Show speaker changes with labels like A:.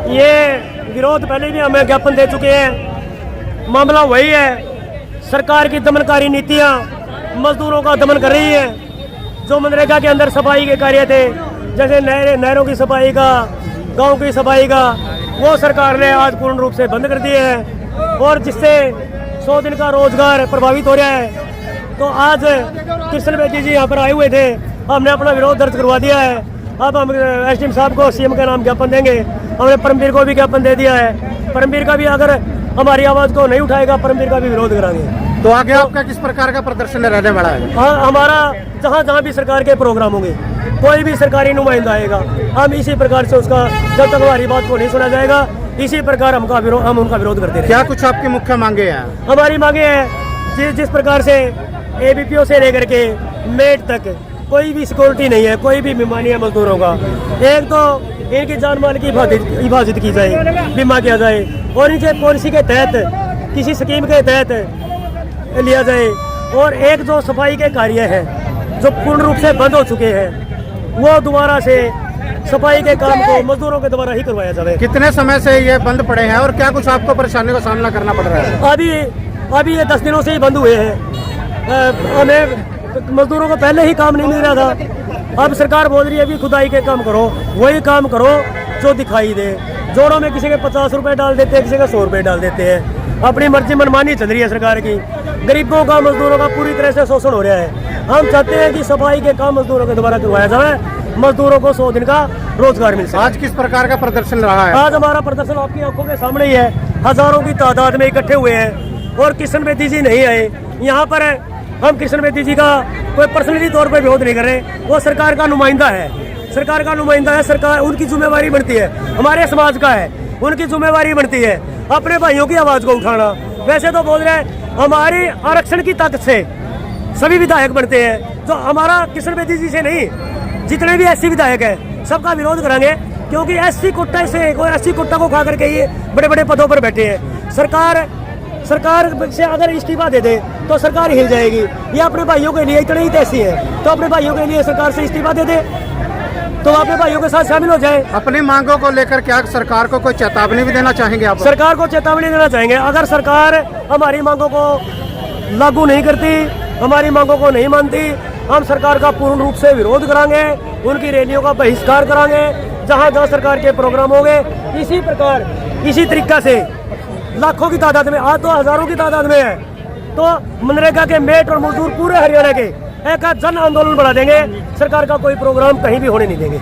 A: ये विरोध पहले भी हमें ज्ञापन दे चुके हैं। मामला वही है, सरकार की दमनकारी नीतियां मजदूरों का दमन कर रही है। जो मनरेगा के अंदर सफाई के कार्य थे, जैसे नहरों की सफाई का, गांव की सफाई का, वो सरकार ने आज पूर्ण रूप से बंद कर दिए हैं और जिससे 100 दिन का रोजगार प्रभावित हो रहा है। तो आज कृष्ण बेदी जी यहाँ पर आए हुए थे, हमने अपना विरोध दर्ज करवा दिया है। अब हम एसडीएम साहब को सीएम का नाम ज्ञापन देंगे। हमने परमवीर को भी ज्ञापन दे दिया है। परमवीर का भी अगर हमारी आवाज़ को नहीं उठाएगा, परमवीर का भी विरोध कराएंगे।
B: तो आगे आपका किस प्रकार का प्रदर्शन रहने वाला है?
A: हाँ, हमारा जहाँ भी सरकार के प्रोग्राम होंगे, कोई भी सरकारी नुमाइंदा आएगा, हम इसी प्रकार से उसका, जब तक हमारी बात को नहीं सुना जाएगा, इसी प्रकार हम उनका विरोध करते रहेंगे।
B: क्या कुछ आपकी मुख्य मांगे हैं?
A: हमारी मांगे हैं जिस प्रकार से एबीपीओ से लेकर के मेट तक कोई भी सिक्योरिटी नहीं है, कोई भी बीमा नहीं है मजदूरों का। एक तो इनकी जान माल की हिफाजत की जाए, बीमा किया जाए और इनके पॉलिसी के तहत, किसी स्कीम के तहत लिया जाए। और एक जो सफाई के कार्य हैं जो पूर्ण रूप से बंद हो चुके हैं, वो दोबारा से सफाई के काम को मजदूरों के द्वारा ही करवाया जाए।
B: कितने समय से ये बंद पड़े हैं और क्या कुछ आपको परेशानी का सामना करना पड़ रहा है?
A: अभी ये 10 दिनों से ही बंद हुए हैं। हमें मजदूरों को पहले ही काम नहीं मिल रहा था। अब सरकार बोल रही है अभी खुदाई के काम करो, वही काम करो जो दिखाई दे। जोड़ों में किसी के 50 रुपए डाल देते हैं, किसी का 100 रुपए डाल देते हैं। अपनी मर्जी मनमानी चल रही है सरकार की। गरीबों का, मजदूरों का पूरी तरह से शोषण हो रहा है। हम चाहते हैं कि सफाई के काम मजदूरों के द्वारा करवाया जाए, मजदूरों को 100 दिन का रोजगार मिल सके।
B: आज किस प्रकार का प्रदर्शन रहा है?
A: आज हमारा प्रदर्शन आपकी आंखों के सामने ही है। हजारों की तादाद में इकट्ठे हुए हैं और कृष्ण बेदी जी नहीं आए यहाँ पर। हम कृष्ण बेदी जी का कोई पर्सनली तौर पर विरोध नहीं कर रहे, वो सरकार का नुमाइंदा है। सरकार का नुमाइंदा है, सरकार, उनकी जिम्मेवारी बनती है, हमारे समाज का है, उनकी जिम्मेवारी बनती है अपने भाइयों की आवाज को उठाना। वैसे तो बोल रहे हैं हमारी आरक्षण की ताकत से सभी विधायक बनते हैं, जो हमारा कृष्ण बेदी जी से नहीं, जितने भी एससी विधायक हैं सबका विरोध करेंगे, क्योंकि एससी कोटा से और एससी कोटा को खा करके ये बड़े बड़े पदों पर बैठे हैं। सरकार से अगर इस्तीफा दे दे तो सरकार हिल जाएगी। ये अपने भाइयों के लिए इतने ही ऐसी है, तो अपने भाइयों के लिए सरकार से इस्तीफा दे दे तो अपने भाइयों के साथ शामिल हो जाए।
B: अपनी मांगों को लेकर क्या सरकार को कोई चेतावनी भी देना चाहेंगे आप?
A: सरकार को चेतावनी देना चाहेंगे, अगर सरकार हमारी मांगों को लागू नहीं करती, हमारी मांगों को नहीं मानती, हम सरकार का पूर्ण रूप से विरोध कराएंगे, उनकी रैलियों का बहिष्कार कराएंगे। जहाँ जहाँ सरकार के प्रोग्राम होंगे, इसी प्रकार, इसी तरीका से लाखों की तादाद में, आज तो हजारों की तादाद में है, तो मनरेगा के मेट और मजदूर पूरे हरियाणा के एक जन आंदोलन बढ़ा देंगे। सरकार का कोई प्रोग्राम कहीं भी होने नहीं देंगे।